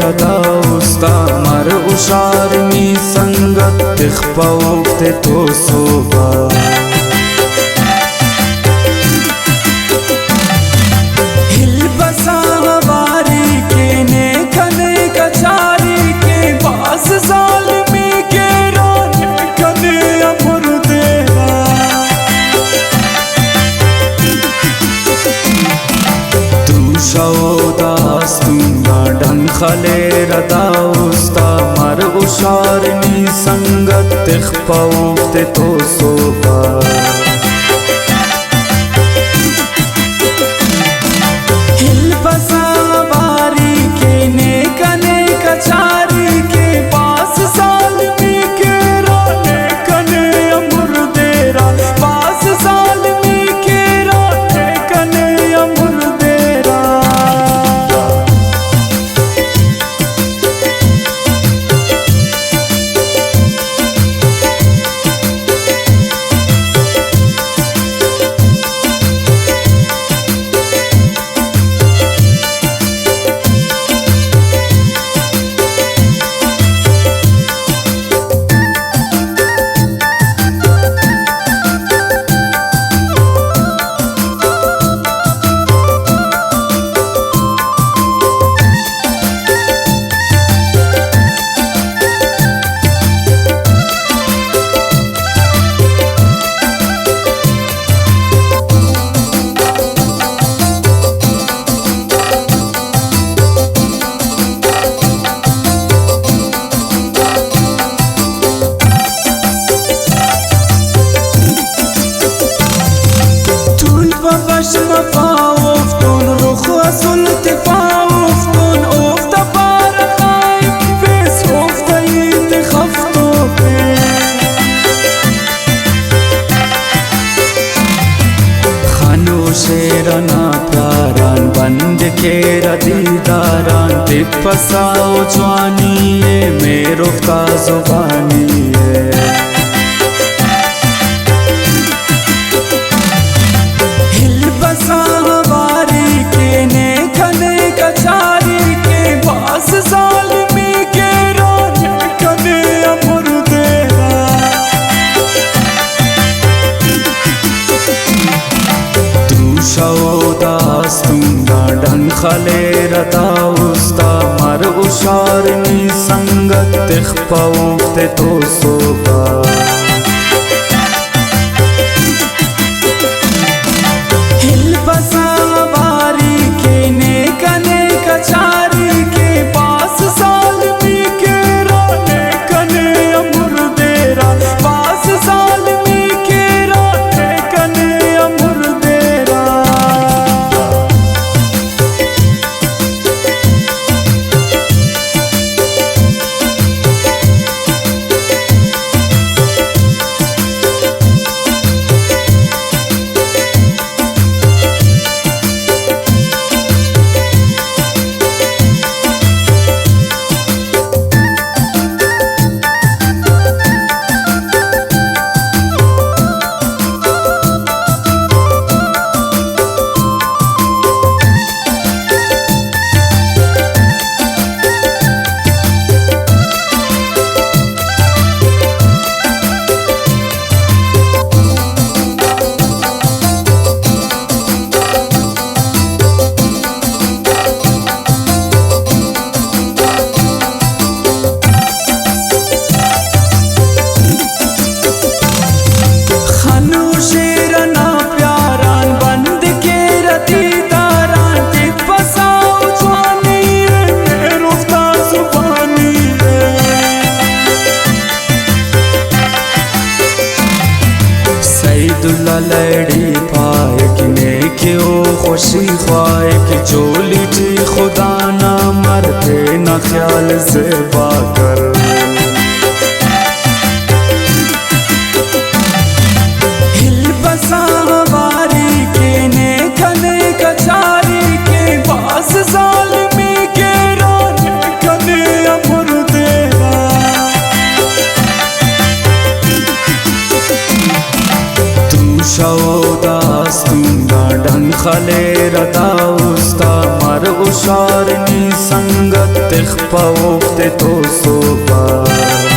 rada usta mar usharmi sangat ikhpaufte to soba hil basawari ke ne kane kachari ke bas zalimi ke rane kane amur deva tu shaudas tunga dan khale rada usta mar usharni sangat ikhpaufte to soba hil basawari ke ne kane kachari ke paas zalimi ke rane kane amur dera paas zalimi ke rane kane amur dera بشم فاوفتون رخ اصل تفاوفتون افت بار خايف بس افت يتخفتو خانو شیرنا پیاران بند کے ردیداران تپساو جوانی میں رفتا زبانی basawari ke ne kane kachari ke paas zalimi ke rane kane amur dera tu shaudas tunga dan khale rada usta mar usharni sangat ikhpaufte to soba basawari ke ne kane kachari ke paas zalimi ke rane kane amur dera paas zalimi ke rane kane amur dera लड़ी पाए कि ने क्यों खुशी ख्वाए कि चोली थी खुदा ना मरते न ख्याल से बाकर हिल बसावारी के ने कने कचारी के पास जालिमी के राने कने अमर देवा शौदास तुंगा डन खले रदा उस्ता मर شارنی سنگت تخ پا وقت تو صبح